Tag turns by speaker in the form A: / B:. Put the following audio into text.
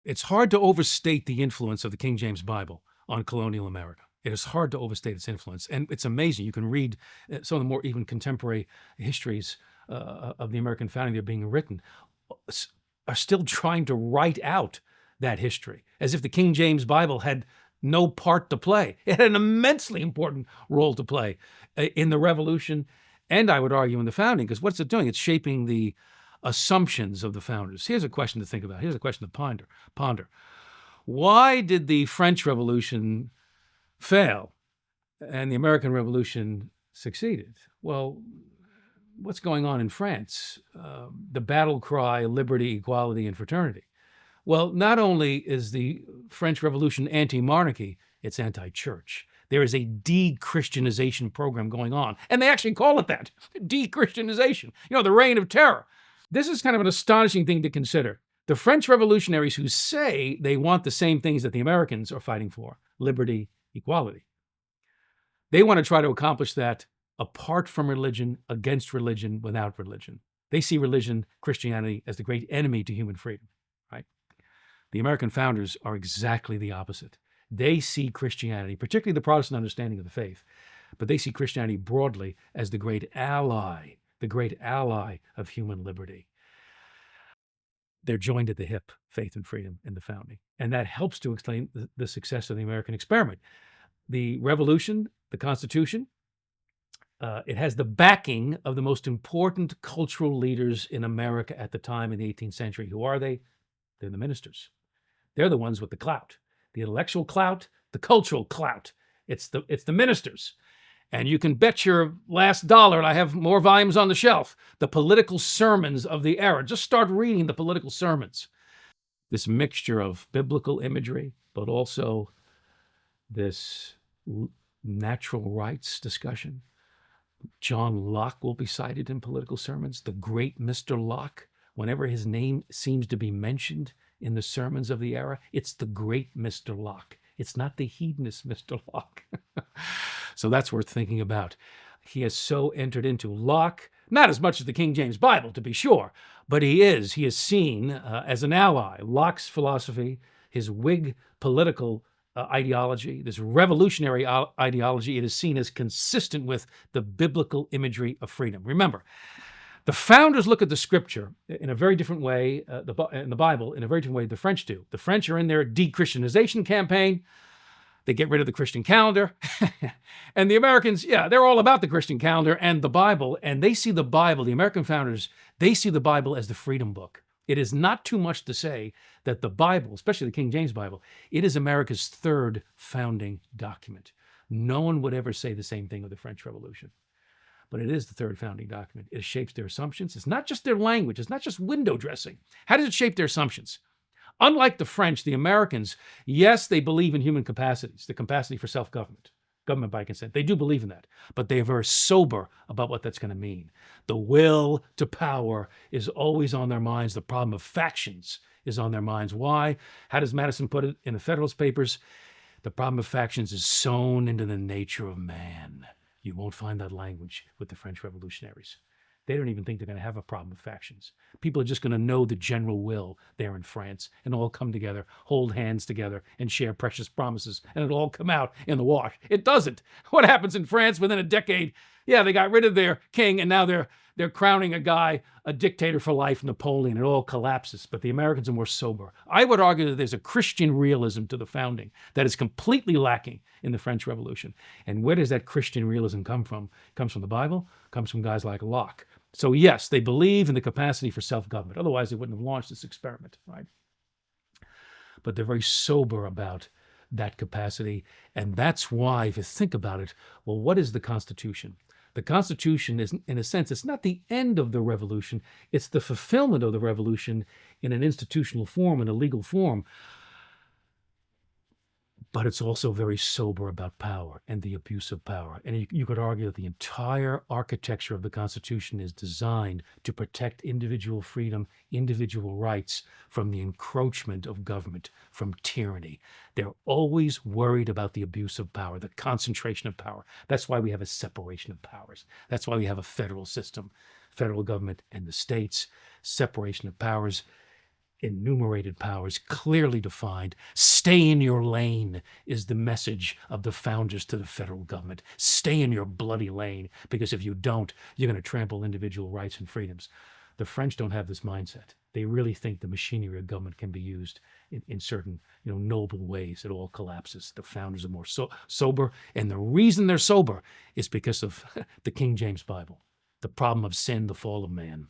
A: It's hard to overstate the influence of the King James Bible on colonial America. It is hard to overstate its influence. And it's amazing. You can read some of the more even contemporary histories of the American founding that are being written, are still trying to write out that history as if the King James Bible had no part to play. It had an immensely important role to play in the Revolution, and I would argue in the founding, because what's it doing? It's shaping the assumptions of the founders. Here's a question to think about. Here's a question to ponder. Why did the French Revolution fail and the American Revolution succeeded? Well, what's going on in France? The battle cry, liberty, equality, and fraternity. Well, not only is the French Revolution anti-monarchy, it's anti-church. There is a de-Christianization program going on, and they actually call it that, de-Christianization, the reign of terror. This is kind of an astonishing thing to consider. The French revolutionaries who say they want the same things that the Americans are fighting for, liberty, equality, they want to try to accomplish that apart from religion, against religion, without religion. They see religion, Christianity, as the great enemy to human freedom, right? The American founders are exactly the opposite. They see Christianity, particularly the Protestant understanding of the faith, but they see Christianity broadly as the great ally of human liberty. They're joined at the hip, faith and freedom in the founding. And that helps to explain the success of the American experiment. The Revolution, the Constitution, it has the backing of the most important cultural leaders in America at the time in the 18th century. Who are they? They're the ministers. They're the ones with the clout, the intellectual clout, the cultural clout. It's the ministers. And you can bet your last dollar, and I have more volumes on the shelf, the political sermons of the era. Just start reading the political sermons. This mixture of biblical imagery, but also this natural rights discussion. John Locke will be cited in political sermons. The great Mr. Locke, whenever his name seems to be mentioned in the sermons of the era, it's the great Mr. Locke. It's not the hedonist Mr. Locke. So that's worth thinking about. He has so entered into Locke, not as much as the King James Bible, to be sure, but he is seen as an ally. Locke's philosophy, his Whig political ideology, this revolutionary ideology, it is seen as consistent with the biblical imagery of freedom. Remember, the founders look at the scripture in a very different way, in the Bible, in a very different way the French do. The French are in their de-Christianization campaign. They get rid of the Christian calendar. And the Americans, they're all about the Christian calendar and the Bible. And they see the Bible, the American founders, they see the Bible as the freedom book. It is not too much to say that the Bible, especially the King James Bible, it is America's third founding document. No one would ever say the same thing of the French Revolution. But it is the third founding document. It shapes their assumptions. It's not just their language. It's not just window dressing. How does it shape their assumptions? Unlike the French, the Americans, yes, they believe in human capacities, the capacity for self-government, government by consent. They do believe in that, but they are very sober about what that's going to mean. The will to power is always on their minds. The problem of factions is on their minds. Why? How does Madison put it in the Federalist Papers? The problem of factions is sewn into the nature of man. You won't find that language with the French revolutionaries. They don't even think they're going to have a problem with factions. People are just going to know the general will there in France and all come together, hold hands together, and share precious promises, and it'll all come out in the wash. It doesn't. What happens in France within a decade? They got rid of their king, and now they're crowning a guy, a dictator for life, Napoleon. It all collapses. But the Americans are more sober. I would argue that there's a Christian realism to the founding that is completely lacking in the French Revolution. And where does that Christian realism come from? It comes from the Bible. It comes from guys like Locke. So yes, they believe in the capacity for self-government. Otherwise, they wouldn't have launched this experiment, right? But they're very sober about that capacity. And that's why, if you think about it, well, what is the Constitution? The Constitution is, in a sense, it's not the end of the revolution. It's the fulfillment of the revolution in an institutional form, in a legal form. But it's also very sober about power and the abuse of power. And you could argue that the entire architecture of the Constitution is designed to protect individual freedom, individual rights from the encroachment of government, from tyranny. They're always worried about the abuse of power, the concentration of power. That's why we have a separation of powers. That's why we have a federal system, federal government and the states, separation of powers. enumerated powers, clearly defined. Stay in your lane is the message of the founders to the federal government. Stay in your bloody lane, because if you don't, you're going to trample individual rights and freedoms. The French don't have this mindset. They really think the machinery of government can be used in certain, noble ways. It all collapses. The founders are more sober, and the reason they're sober is because of the King James Bible, the problem of sin, the fall of man.